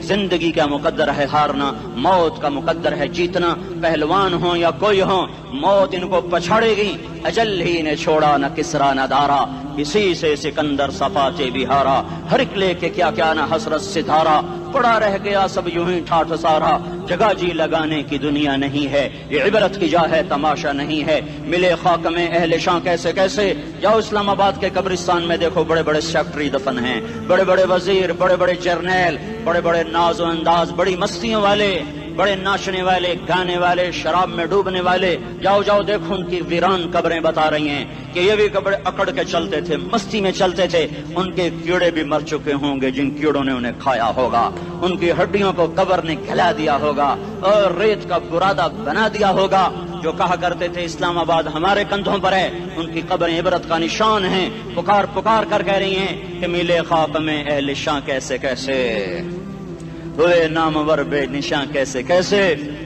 زندگی کا مقدر ہے ہارنا، موت کا مقدر ہے جیتنا، پہلوان ہوں یا کوئی ہوں موت ان کو پچھاڑے گی۔ اجل ہی نے چھوڑا نہ کسرا نہ دارا، اسی سے سکندر صفاتے بھی ہارا، ہر ایک لے کے کیا کیا نہ حسرت ستارا، پڑا رہ گیا سب یوں ہی ٹھاٹھ سارا، جگہ جی لگانے کی دنیا نہیں ہے، یہ عبرت کی جا ہے تماشا نہیں ہے، ملے خاک میں اہل شاں کیسے کیسے، جاؤ اسلام آباد کے قبرستان میں دیکھو بڑے بڑے سیکٹری دفن ہیں، بڑے بڑے وزیر، بڑے بڑے جرنیل، بڑے بڑے ناز و انداز، بڑی مستیوں والے، بڑے ناچنے والے، گانے والے، شراب میں ڈوبنے والے، جاؤ جاؤ دیکھو ان کی ویران قبریں بتا رہی ہیں کہ یہ بھی قبریں اکڑ کے چلتے تھے، مستی میں چلتے تھے، ان کے کیڑے بھی مر چکے ہوں گے جن کیڑوں نے انہیں کھایا ہوگا، ان کی ہڈیوں کو قبر نے کھلا دیا ہوگا اور ریت کا برادہ بنا دیا ہوگا۔ جو کہا کرتے تھے اسلام آباد ہمارے کندھوں پر ہے، ان کی قبریں عبرت کا نشان ہیں، پکار پکار کر کہہ رہی ہیں کہ ملے خاک میں اہل شاں کیسے کیسے، ہوئے نامور بے نشاں کیسے کیسے،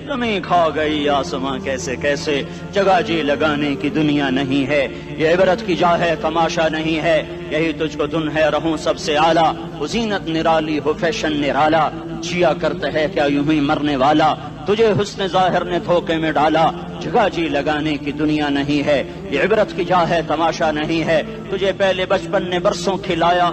زمین کھا گئی آسماں کیسے کیسے، جگہ جی لگانے کی دنیا نہیں ہے، یہ عبرت کی جا ہے تماشا نہیں ہے، یہی تجھ کو دن ہے رہوں سب سے اعلیٰ، زینت نرالی ہو فیشن نرالا، جیا کرتا ہے کیا یوں ہی مرنے والا، تجھے حسن ظاہر نے دھوکے میں ڈالا، جگہ جی لگانے کی دنیا نہیں ہے، یہ عبرت کی جا ہے تماشا نہیں ہے، تجھے پہلے بچپن نے برسوں کھلایا،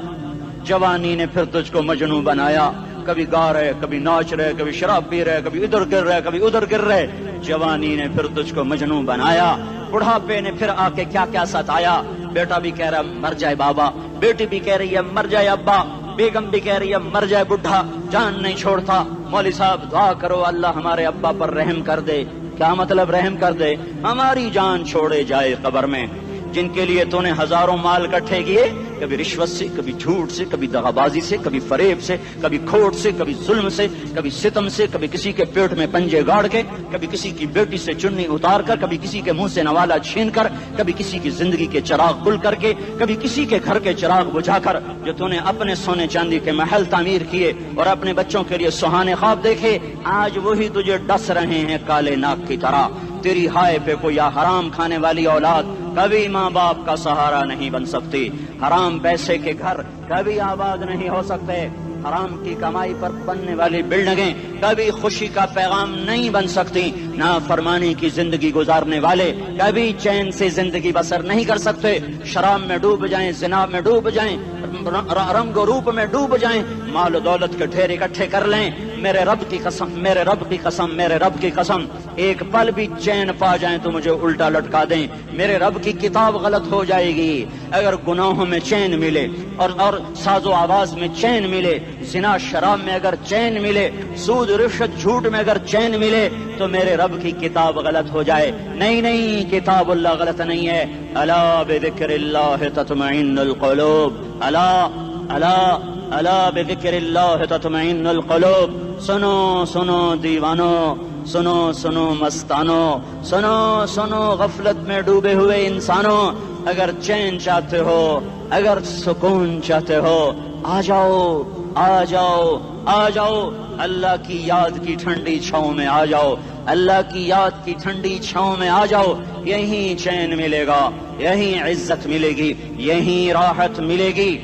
جوانی نے پھر تجھ کو مجنوں بنایا، کبھی گا رہے کبھی ناچ رہے کبھی شراب پی رہے کبھی ادھر گر رہے کبھی ادھر گر رہے، جوانی نے پھر تجھ کو مجنوں بنایا، بڑھاپے نے پھر آ کے کیا کیا ستایا، بیٹا بھی کہہ رہا مر جائے بابا، بیٹی بھی کہہ رہی ہے مر جائے ابا، بیگم بھی کہہ رہی ہے مر جائے بڈھا، جان نہیں چھوڑتا، مولوی صاحب دعا کرو اللہ ہمارے ابا پر رحم کر دے، کیا مطلب رحم کر دے، ہماری جان چھوڑے جائے قبر میں، جن کے لیے تو نے ہزاروں مال اکٹھے کیے، کبھی رشوت سے کبھی جھوٹ سے کبھی دغا بازی سے کبھی فریب سے کبھی کھوٹ سے کبھی ظلم سے کبھی ستم سے، کبھی کسی کے پیٹ میں پنجے گاڑ کے، کبھی کسی کی بیٹی سے چنی اتار کر، کبھی کسی کے منہ سے نوالا چھین کر، کبھی کسی کی زندگی کے چراغ گل کر کے، کبھی کسی کے گھر کے چراغ بجھا کر، جو تو نے اپنے سونے چاندی کے محل تعمیر کیے اور اپنے بچوں کے لیے سہانے خواب دیکھے، آج وہی تجھے ڈس رہے ہیں کالے ناک کی طرح، تیری ہائے پہ کوئی حرام کھانے والی اولاد کبھی ماں باپ کا سہارا نہیں بن سکتی، حرام پیسے کے گھر کبھی آباد نہیں ہو سکتے، حرام کی کمائی پر بننے والی بلڈنگیں کبھی خوشی کا پیغام نہیں بن سکتی، نافرمانی کی زندگی گزارنے والے کبھی چین سے زندگی بسر نہیں کر سکتے، شراب میں ڈوب جائیں، زنا میں ڈوب جائیں، رنگ و روپ میں ڈوب جائیں، مال و دولت کے ڈھیر اکٹھے کر لیں، میرے رب کی قسم، میرے رب کی قسم، میرے رب کی قسم، ایک پل بھی چین پا جائیں تو مجھے الٹا لٹکا دیں، میرے رب کی کتاب غلط ہو جائے گی، اگر گناہوں میں چین ملے اور ساز و آواز میں چین ملے، زنا شراب میں اگر چین ملے، سود رشوت جھوٹ میں اگر چین ملے تو میرے رب کی کتاب غلط ہو جائے، نہیں نہیں کتاب اللہ غلط نہیں ہے، الا بذکر اللہ تطمئن القلوب، الا الا الا بذکر اللہ تطمئن القلوب، سنو سنو دیوانو، سنو سنو مستانو، سنو سنو غفلت میں ڈوبے ہوئے انسانوں، اگر چین چاہتے ہو، اگر سکون چاہتے ہو، آ جاؤ آ جاؤ آ جاؤ، اللہ کی یاد کی ٹھنڈی چھاؤں میں آ جاؤ، اللہ کی یاد کی ٹھنڈی چھاؤں میں آ جاؤ، یہیں چین ملے گا، یہیں عزت ملے گی، یہیں راحت ملے گی۔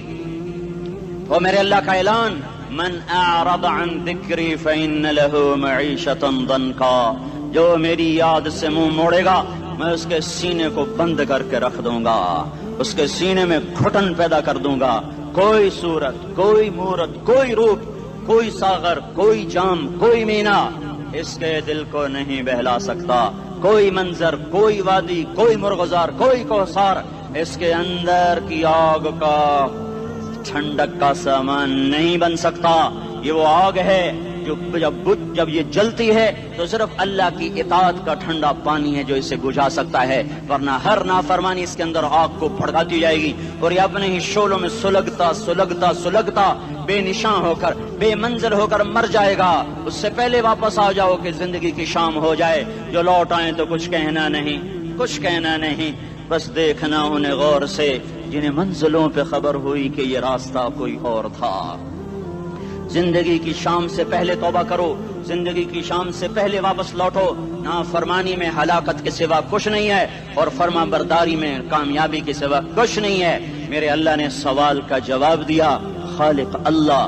وہ میرے اللہ کا اعلان، من اعرض عن ذکری فإن له معیشۃ ضنکا، جو میری یاد سے منہ موڑے گا میں اس کے سینے کو بند کر کے رکھ دوں گا، اس کے سینے میں گھٹن پیدا کر دوں گا، کوئی صورت، کوئی مورت، کوئی روپ، کوئی ساغر، کوئی جام، کوئی مینا اس کے دل کو نہیں بہلا سکتا، کوئی منظر، کوئی وادی، کوئی مرغزار، کوئی کوثر اس کے اندر کی آگ کا ٹھنڈک کا سامان نہیں بن سکتا، یہ وہ آگ ہے جو جب یہ جلتی ہے تو صرف اللہ کی اطاعت کا ٹھنڈا پانی ہے جو اسے بجھا سکتا ہے، ورنہ ہر نافرمانی اس کے اندر آگ کو بھڑکاتی جائے گی اور یہ اپنے ہی شعلوں میں سلگتا سلگتا سلگتا بے نشاں ہو کر، بے منزل ہو کر مر جائے گا۔ اس سے پہلے واپس آ جاؤ کہ زندگی کی شام ہو جائے، جو لوٹ آئیں تو کچھ کہنا نہیں، کچھ کہنا نہیں، بس دیکھنا انہیں غور سے جنہیں منزلوں پہ خبر ہوئی کہ یہ راستہ کوئی اور تھا۔ زندگی کی شام سے پہلے توبہ کرو، زندگی کی شام سے پہلے واپس لوٹو، نافرمانی میں ہلاکت کے سوا کچھ نہیں ہے اور فرما برداری میں کامیابی کے سوا کچھ نہیں ہے۔ میرے اللہ نے سوال کا جواب دیا، خالق اللہ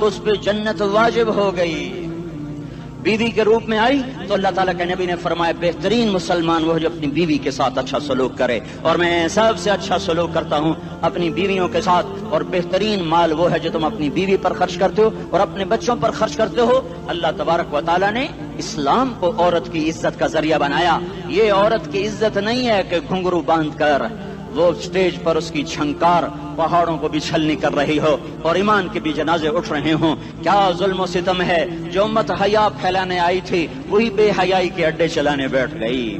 تو اس پہ جنت واجب ہو گئی۔ بیوی کے روپ میں آئی تو اللہ تعالیٰ کے نبی نے فرمایا بہترین مسلمان وہ جو اپنی بیوی کے ساتھ اچھا سلوک کرے، اور میں سب سے اچھا سلوک کرتا ہوں اپنی بیویوں کے ساتھ، اور بہترین مال وہ ہے جو تم اپنی بیوی پر خرچ کرتے ہو اور اپنے بچوں پر خرچ کرتے ہو۔ اللہ تبارک و تعالیٰ نے اسلام کو عورت کی عزت کا ذریعہ بنایا۔ یہ عورت کی عزت نہیں ہے کہ گھنگرو باندھ کر وہ اسٹیج پر اس کی چھنکار پہاڑوں کو بھی چھلنی کر رہی ہو اور ایمان کے بھی جنازے اٹھ رہے ہوں۔ کیا ظلم و ستم ہے، جو امت حیا پھیلانے آئی تھی وہی بے حیائی کے اڈے چلانے بیٹھ گئی۔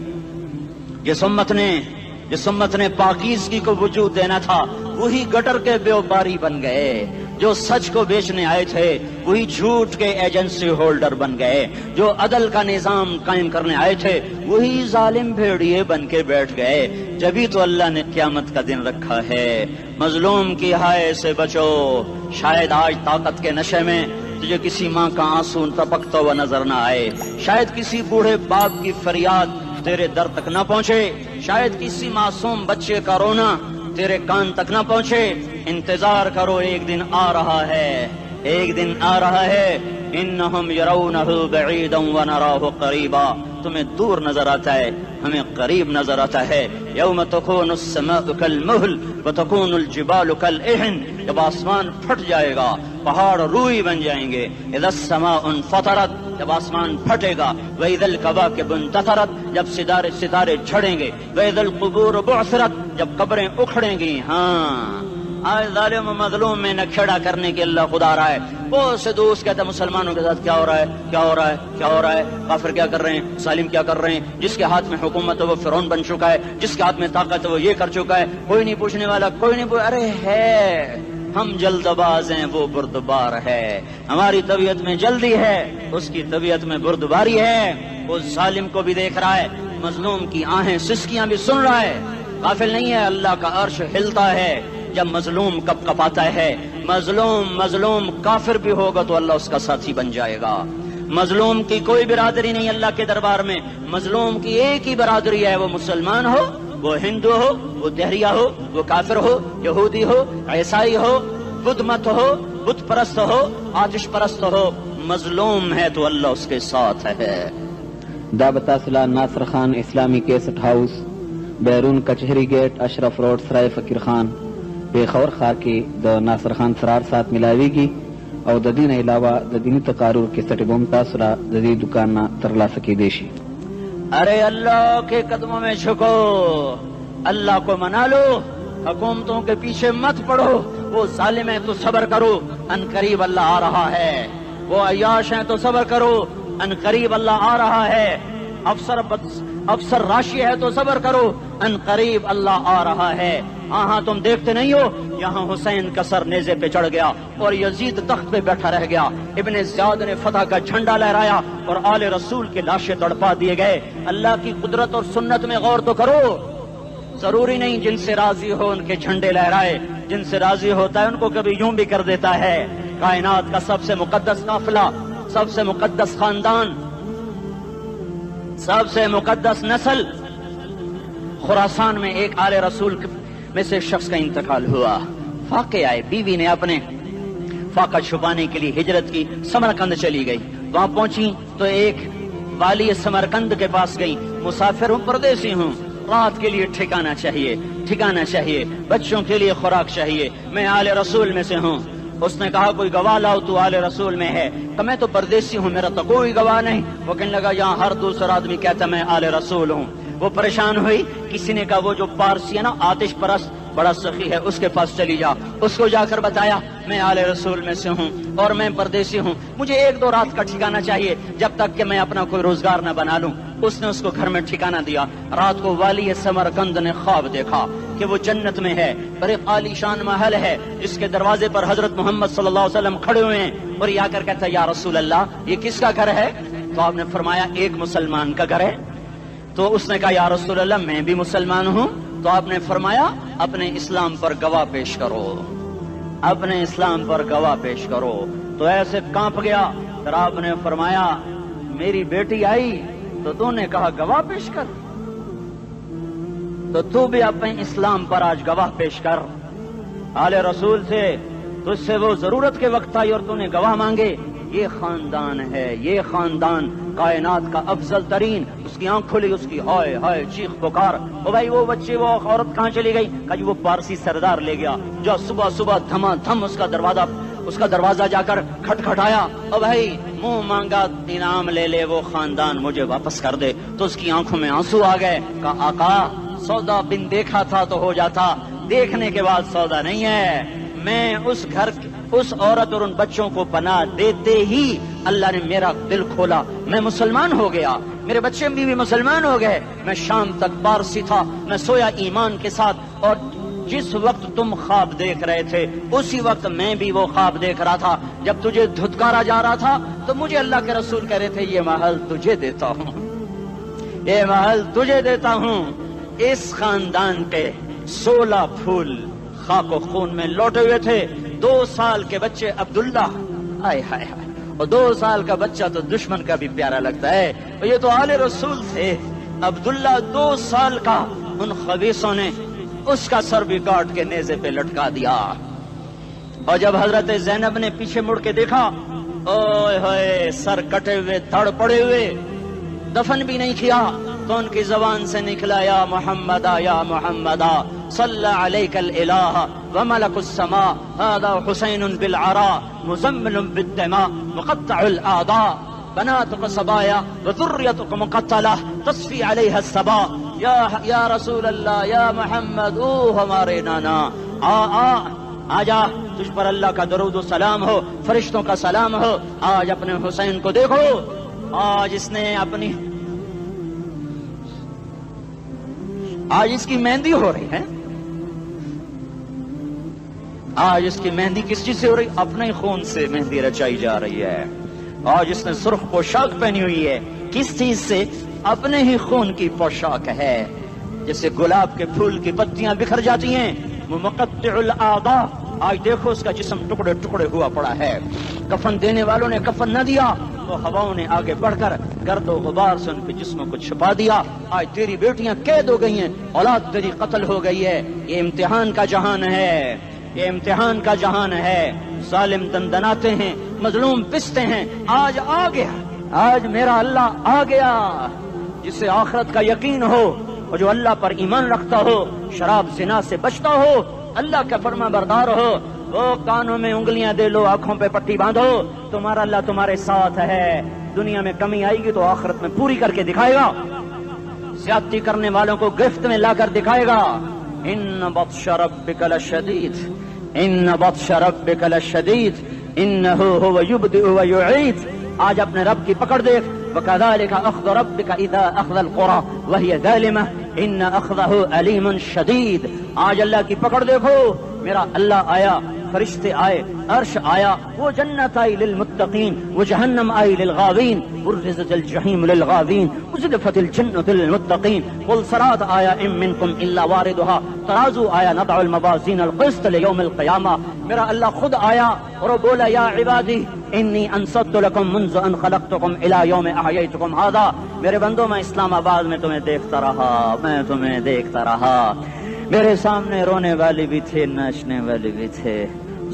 جس امت نے پاکیزگی کو وجود دینا تھا وہی گٹر کے بیوباری بن گئے، جو سچ کو بیچنے آئے تھے وہی جھوٹ کے ایجنسی ہولڈر بن گئے، جو عدل کا نظام قائم کرنے آئے تھے وہی ظالم بھیڑیے بن کے بیٹھ گئے۔ جبھی تو اللہ نے قیامت کا دن رکھا ہے۔ مظلوم کی ہائے سے بچو، شاید آج طاقت کے نشے میں تجھے کسی ماں کا آنسو ٹپکتا ہوا نظر نہ آئے، شاید کسی بوڑھے باپ کی فریاد تیرے در تک نہ پہنچے، شاید کسی معصوم بچے کا رونا تیرے کان تک نہ پہنچے۔ انتظار کرو، ایک دن آ رہا ہے، ایک دن آ رہا ہے۔ انہم یرونہ بعیدا ونراہ قریبا، تمہیں دور نظر آتا ہے، ہمیں قریب نظر آتا ہے۔ یوم تکون السماء کالمہل وتکون الجبال کالعہن، جب آسمان پھٹ جائے گا پہاڑ روئی بن جائیں گے۔ اذا السماء انفطرت، جب آسمان پھٹے گا۔ واذا الکواکب انتثرت، جب ستارے جھڑیں گے۔ واذا القبور بعثرت، جب قبریں اکھڑیں گی۔ ہاں آج ظالم و مظلوم میں نہ کھیڑا کرنے کے اللہ خدا رہا ہے۔ بہت سے دوست کہتے ہیں مسلمانوں کے ساتھ کیا ہو رہا ہے، کیا ہو رہا ہے، کیا ہو رہا ہے، کافر کیا کر رہے ہیں، ظالم کیا کر رہے ہیں، جس کے ہاتھ میں حکومت ہے وہ فرعون بن چکا ہے، جس کے ہاتھ میں طاقت ہے وہ یہ کر چکا ہے، کوئی نہیں پوچھنے والا، کوئی نہیں ارے ہے، ہم جلد باز ہیں وہ بردبار ہے، ہماری طبیعت میں جلدی ہے اس کی طبیعت میں بردباری ہے۔ وہ ظالم کو بھی دیکھ رہا ہے، مظلوم کی آہیں سسکیاں بھی سن رہا ہے، غافل نہیں ہے۔ اللہ کا عرش ہلتا ہے جب مظلوم کپ کپاتا ہے۔ مظلوم کافر بھی ہوگا تو اللہ اس کا ساتھی بن جائے گا۔ مظلوم کی کوئی برادری نہیں اللہ کے دربار میں، مظلوم کی ایک ہی برادری ہے، وہ مسلمان ہو، وہ ہندو ہو، وہ دہریہ ہو، وہ کافر ہو، یہودی ہو، عیسائی ہو، بدھ مت ہو، بت پرست ہو، آتش پرست ہو، مظلوم ہے تو اللہ اس کے ساتھ ہے۔ دعوت اصلاح ناصر خان اسلامی کیسٹ ہاؤس، بیرون کچہری گیٹ، اشرف روڈ، سرائے فقیر خان، پیښور ښار کې د ناصر خان سرار سات ملاویږي او د دې نه علاوه د دیني تقارر کیسټ به هم تاسو را د دې دکان نه ترلاسه کیدی شي۔ ارے اللہ کے قدموں میں جھکو، اللہ کو منا لو، حکومتوں کے پیچھے مت پڑو، وہ ظالم ہے تو صبر کرو، ان قریب اللہ آ رہا ہے، وہ عیاش ہیں تو صبر کرو، ان قریب اللہ آ رہا ہے، افسر راشی ہے تو صبر کرو، ان قریب اللہ آ رہا ہے۔ ہاں تم دیکھتے نہیں ہو، یہاں حسین کا سر نیزے پہ چڑھ گیا اور یزید تخت پہ بیٹھا رہ گیا، ابن زیاد نے فتح کا جھنڈا لہرایا اور آل رسول کے لاشیں تڑپا دیے گئے۔ اللہ کی قدرت اور سنت میں غور تو کرو، ضروری نہیں جن سے راضی ہو ان کے جھنڈے لہرائے، جن سے راضی ہوتا ہے ان کو کبھی یوں بھی کر دیتا ہے۔ کائنات کا سب سے مقدس قافلہ، سب سے مقدس خاندان، سب سے مقدس نسل، خراسان میں ایک آل رسول میں سے شخص کا انتقال ہوا، فاقے آئے، بیوی نے اپنے فاقہ چھپانے کے لیے ہجرت کی، سمرقند چلی گئی، وہاں پہنچی تو ایک والی سمرقند کے پاس گئی، مسافر ہوں، پردیسی ہوں، رات کے لیے ٹھکانہ چاہیے، بچوں کے لیے خوراک چاہیے، میں آل رسول میں سے ہوں۔ اس نے کہا کوئی گواہ لاؤ تو آل رسول میں ہے، کہ میں تو پردیسی ہوں، میرا تو کوئی گواہ نہیں۔ وہ کہنے لگا یہاں ہر دوسرا آدمی کہتا میں آل رسول ہوں۔ وہ پریشان ہوئی، کسی نے کہا وہ جو پارسی ہے نا آتش پرست بڑا سخی ہے اس کے پاس چلی جا، اس کو جا کر بتایا میں آل رسول میں سے ہوں اور میں پردیسی ہوں، مجھے 1-2 رات کا ٹھکانہ چاہیے جب تک کہ میں اپنا کوئی روزگار نہ بنا لوں۔ اس نے اس کو گھر میں ٹھکانہ دیا۔ رات کو والی سمرقند نے خواب دیکھا کہ وہ جنت میں ہے، بڑے عالی شان محل ہے جس کے دروازے پر حضرت محمد صلی اللہ علیہ وسلم کھڑے ہوئے ہیں، اور یہ آ کر کہتا ہے یا رسول اللہ یہ کس کا گھر ہے؟ تو آپ نے فرمایا ایک مسلمان کا گھر ہے۔ تو اس نے کہا یا رسول اللہ میں بھی مسلمان ہوں۔ تو آپ نے فرمایا اپنے اسلام پر گواہ پیش کرو، اپنے اسلام پر گواہ پیش کرو۔ تو ایسے کانپ گیا، پھر آپ نے فرمایا میری بیٹی آئی تو تو نے کہا گواہ پیش کر، تو تو بھی اپنے اسلام پر آج گواہ پیش کر۔ آل رسول سے تو اس سے وہ ضرورت کے وقت آئی اور تو نے گواہ مانگے. یہ خاندان ہے، یہ خاندان کائنات کا افضل ترین. اس کی آنکھ کھلی، اس کی ہائے ہائے چیخ پکار. او بھائی وہ بچے وہ عورت کہاں چلی گئی؟ کہا جی وہ پارسی سردار لے گیا جو صبح صبح دھما دھم اس کا دروازہ جا کر کھٹکھٹایا. او بھائی منہ مانگا انعام لے لے، وہ خاندان مجھے واپس کر دے. تو اس کی آنکھوں میں آنسو آ گئے. کہا آقا سودا بن دیکھا تھا تو ہو جاتا، دیکھنے کے بعد سودا نہیں ہے. میں اس گھر اس عورت اور ان بچوں کو پناہ دیتے ہی اللہ نے میرا دل کھولا، میں مسلمان ہو گیا، میرے بچے بھی مسلمان ہو گئے. میں شام تک پارسی تھا، میں سویا ایمان کے ساتھ، اور جس وقت تم خواب دیکھ رہے تھے اسی وقت میں بھی وہ خواب دیکھ رہا تھا. جب تجھے دھتکارا جا رہا تھا تو مجھے اللہ کے رسول کہہ رہے تھے یہ محل تجھے دیتا ہوں، یہ محل تجھے دیتا ہوں. اس خاندان کے 16 پھول خاک و خون میں لوٹے ہوئے تھے. 2 سال کے بچے عبداللہ، ہائے ہائے ہائے، اور 2 سال کا بچہ تو دشمن کا بھی پیارا لگتا ہے. یہ تو آل رسول تھے. عبداللہ 2 سال کا، ان خبیثوں نے اس کا سر بھی کاٹ کے نیزے پہ لٹکا دیا. اور جب حضرت زینب نے پیچھے مڑ کے دیکھا، اوئے ہوئے سر کٹے ہوئے تھڑ پڑے ہوئے، دفن بھی نہیں کیا، تو ان کی زبان سے نکلا یا محمدا یا محمدا صلی علیک الالہ وملک السماء هذا حسین بالعراء مزمل بالدماء مقطع الاعضاء بناتك صبايا وذريتك مقتلة تصفي عليها الصبا. یا رسول اللہ یا محمد، او ہمارے نانا، آ جا، تجھ پر اللہ کا درود و سلام ہو، فرشتوں کا سلام ہو. آج اپنے حسین کو دیکھو، آج اس کی مہندی ہو رہی ہے. آج اس کی مہندی کس چیز سے ہو رہی؟ اپنے خون سے مہندی رچائی جا رہی ہے. آج اس نے سرخ پوشاک پہنی ہوئی ہے، کس چیز سے؟ اپنے ہی خون کی پوشاک ہے. جیسے گلاب کے پھول کی پتیاں بکھر جاتی ہیں، وہ مقطع الاعضاء. آج دیکھو اس کا جسم ٹکڑے ٹکڑے ہوا پڑا ہے. کفن دینے والوں نے کفن نہ دیا تو ہواؤں نے آگے بڑھ کر گرد و غبار سے ان کے جسموں کو چھپا دیا. آج تیری بیٹیاں قید ہو گئی ہیں، اولاد تیری قتل ہو گئی ہے. یہ امتحان کا جہان ہے، یہ امتحان کا جہان ہے. ظالم دندناتے ہیں، مظلوم پستے ہیں. آج آ گیا، آج میرا اللہ آ گیا. جسے آخرت کا یقین ہو اور جو اللہ پر ایمان رکھتا ہو، شراب زنا سے بچتا ہو، اللہ کا فرما بردار ہو، وہ کانوں میں انگلیاں دے لو، آنکھوں پہ پٹی باندھو، تمہارا اللہ تمہارے ساتھ ہے. دنیا میں کمی آئے گی تو آخرت میں پوری کر کے دکھائے گا. زیادتی کرنے والوں کو گرفت میں لا کر دکھائے گا. ان بطش ربک لشدید، ان بطش ربک لشدید انہ هو یبدئ ویعید. آج اپنے رب کی پکڑ دیکھ. وَكَذَلِكَ أَخْذُ رَبِّكَ إِذَا أَخْذَ الْقُرَى وَهِيَ ظَالِمَةٌ إِنَّ أَخْذَهُ أَلِيمٌ شَدِيدٌ. آج اللہ کی پکڑ دیکھو. میرا اللہ آیا، فرشتے آئے، عرش آیا، وہ جنت آئی للمتقین، وہ جہنم آئی للغاوین، برزت الجحیم للغاوین، ازلفت الجنت للمتقین. قل صراط آیا ام منکم الا واردها، ترازو آیا نضع الموازین القسط لیوم القیامہ. میرا اللہ خود آیا اور وہ بولا یا عبادی انی انصت لکم منذ ان خلقتکم الى یوم احییتکم هذا. میرے بندوں، میں اسلام آباد میں تمہیں دیکھتا رہا، میں تمہیں دیکھتا رہا. میرے سامنے رونے والے بھی تھے، ناچنے والے بھی تھے،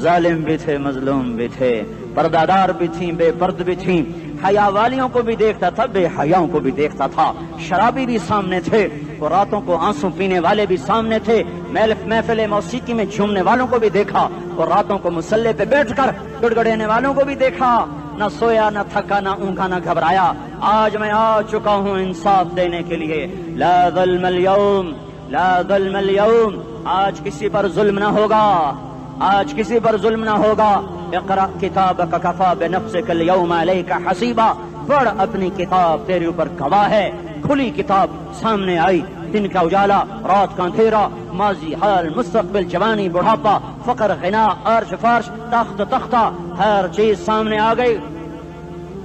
ظالم بھی تھے، مظلوم بھی تھے، پردادار بھی تھیں، بے پرد بھی تھیں. حیا والیوں کو بھی دیکھتا تھا، بے حیاؤں کو بھی دیکھتا تھا. شرابی بھی سامنے تھے اور راتوں کو آنسو پینے والے بھی سامنے تھے. محفل موسیقی میں جھومنے والوں کو بھی دیکھا اور راتوں کو مسلح پہ بیٹھ کر گڑگڑانے والوں کو بھی دیکھا. نہ سویا، نہ تھکا، نہ اونگا، نہ گھبرایا. آج میں آ چکا ہوں انصاف دینے کے لیے. لا ظلم اليوم، لا ظلم اليوم. آج کسی پر ظلم نہ ہوگا، آج کسی پر ظلم نہ ہوگا. اقرأ کتابک کفا بنفسک اليوم علیک حسیبا. پڑھ اپنی کتاب، تیرے اوپر گواہ ہے. کھلی کتاب سامنے آئی. دن کا اجالا، رات کا اندھیرا، ماضی، حال، مستقبل، جوانی، بڑھاپا، فقر، غنا، عرش، فرش، تخت، تختہ، ہر چیز سامنے آ گئی،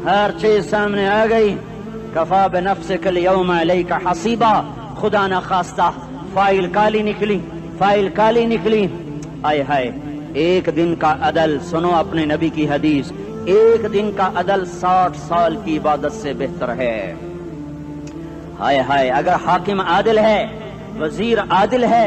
ہر چیز سامنے آ گئی. کفا بنفسک اليوم علیک حسیبا. خدا نہ خواستہ فائل کالی نکلی، فائل کالی نکلی. آئے ہائے، ایک دن کا عدل، سنو اپنے نبی کی حدیث، ایک دن کا عدل 60 سال کی عبادت سے بہتر ہے. ہائے ہائے، اگر حاکم عادل ہے، وزیر عادل ہے،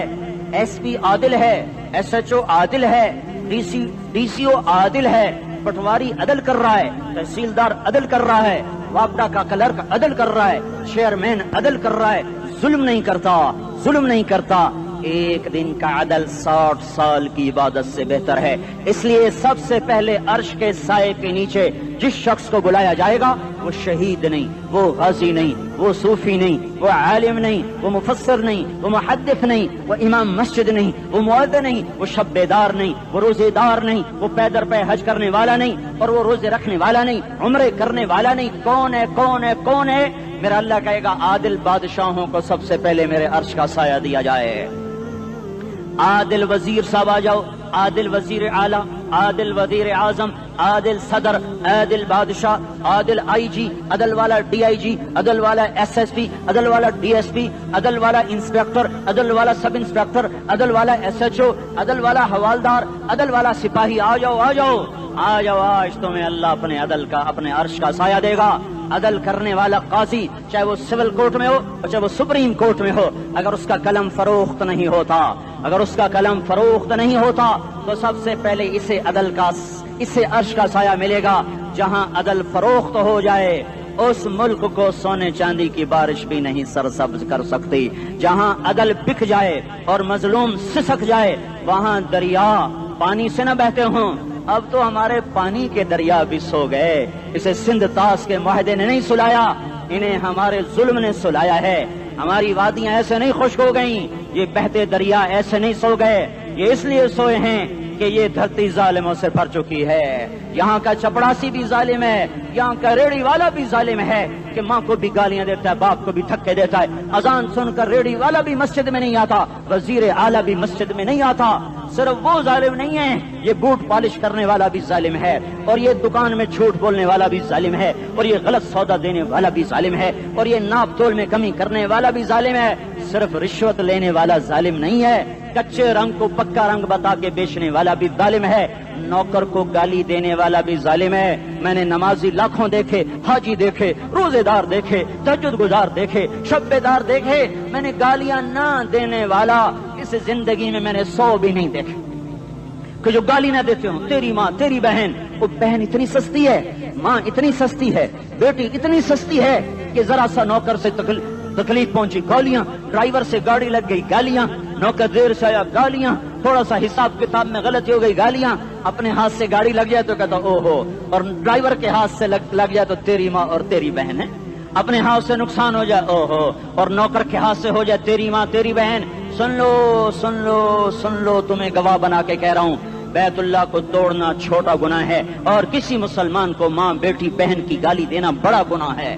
ایس پی عادل ہے، ایس ایچ او عادل ہے، ڈی سی او عادل ہے، پٹواری عدل کر رہا ہے، تحصیلدار عدل کر رہا ہے، وابڈا کا کلرک عدل کر رہا ہے، چیئرمین عدل کر رہا ہے، ظلم نہیں کرتا، ظلم نہیں کرتا۔ ایک دن کا عدل 60 سال کی عبادت سے بہتر ہے۔ اس لیے سب سے پہلے عرش کے سائے کے نیچے جس شخص کو بلایا جائے گا وہ شہید نہیں، وہ غازی نہیں، وہ صوفی نہیں، وہ عالم نہیں، وہ مفسر نہیں، وہ محدث نہیں، وہ امام مسجد نہیں، وہ مؤذن نہیں، وہ شب بیدار نہیں، وہ روزے دار نہیں، وہ پیدر پہ حج کرنے والا نہیں، اور وہ روزے رکھنے والا نہیں، عمرے کرنے والا نہیں۔ کون ہے؟ کون ہے؟ کون ہے؟ میرا اللہ کہے گا عادل بادشاہوں کو سب سے پہلے میرے عرش کا سایہ دیا جائے۔ عادل وزیر صاحب آ جاؤ، عادل وزیر اعلیٰ، عادل وزیر اعظم، عادل صدر، عادل بادشاہ، عادل آئی جی، عدل والا ڈی آئی جی، عدل والا ایس ایس پی، عدل والا ڈی ایس پی، عدل والا انسپیکٹر، عدل والا سب انسپیکٹر، عدل والا ایس ایچ او، عدل والا حوالدار، عدل والا سپاہی۔ آ جاؤ آ جاؤ آ جاؤ، آج تمہیں اللہ اپنے عدل کا، اپنے عرش کا سایہ دے گا۔ عدل کرنے والا قاضی، چاہے وہ سول کورٹ میں ہو اور چاہے وہ سپریم کورٹ میں ہو، اگر اس کا قلم فروخت نہیں ہوتا، اگر اس کا قلم فروخت نہیں ہوتا تو سب سے پہلے اسے عرش کا سایہ ملے گا۔ جہاں عدل فروخت ہو جائے اس ملک کو سونے چاندی کی بارش بھی نہیں سرسبز کر سکتی۔ جہاں عدل بک جائے اور مظلوم سسک جائے وہاں دریا پانی سے نہ بہتے ہوں۔ اب تو ہمارے پانی کے دریا بھی سو گئے، اسے سندھ طاس کے معاہدے نے نہیں سلایا، انہیں ہمارے ظلم نے سلایا ہے۔ ہماری وادیاں ایسے نہیں خشک ہو گئیں، یہ بہتے دریا ایسے نہیں سو گئے، یہ اس لیے سوئے ہیں کہ یہ دھرتی ظالموں سے بھر چکی ہے۔ یہاں کا چپڑاسی بھی ظالم ہے، یہاں کا ریڑھی والا بھی ظالم ہے کہ ماں کو بھی گالیاں دیتا ہے، باپ کو بھی دھکے دیتا ہے۔ اذان سن کر ریڑھی والا بھی مسجد میں نہیں آتا، وزیر اعلیٰ بھی مسجد میں نہیں آتا۔ صرف وہ ظالم نہیں ہے، یہ بوٹ پالش کرنے والا بھی ظالم ہے، اور یہ دکان میں جھوٹ بولنے والا بھی ظالم ہے، اور یہ غلط سودا دینے والا بھی ظالم ہے، اور یہ ناپ تول میں کمی کرنے والا بھی ظالم ہے۔ صرف رشوت لینے والا ظالم نہیں ہے، کچے رنگ کو پکا رنگ بتا کے بیچنے والا بھی ظالم ہے، نوکر کو گالی دینے والا بھی ظالم ہے۔ میں نے نمازی لاکھوں دیکھے، حاجی دیکھے، روزے دار دیکھے، تہجد گزار دیکھے، شب بیدار دیکھے، میں نے گالیاں نہ دینے والا اس زندگی میں نے 100 بھی نہیں دیکھے کہ جو گالی نہ دیتے ہوں۔ تیری ماں، تیری بہن، وہ بہن اتنی سستی ہے، ماں اتنی سستی ہے، بیٹی اتنی سستی ہے کہ ذرا سا نوکر سے تکلیف پہنچی گالیاں، ڈرائیور سے گاڑی لگ گئی گالیاں، نوکر دیر سے آیا گالیاں، تھوڑا سا حساب کتاب میں غلطی ہو گئی گالیاں، اپنے ہاتھ سے گاڑی لگ جائے تو کہتا او ہو، اور ڈرائیور کے ہاتھ سے لگ جائے تو تیری ماں اور تیری بہن ہے، اپنے ہاتھ سے نقصان ہو جائے او ہو، اور نوکر کے ہاتھ سے ہو جائے تیری ماں تیری بہن۔ سن لو سن لو سن لو، تمہیں گواہ بنا کے کہہ رہا ہوں، بیت اللہ کو توڑنا چھوٹا گناہ ہے، اور کسی مسلمان کو ماں، بیٹی، بہن کی گالی دینا بڑا گناہ ہے۔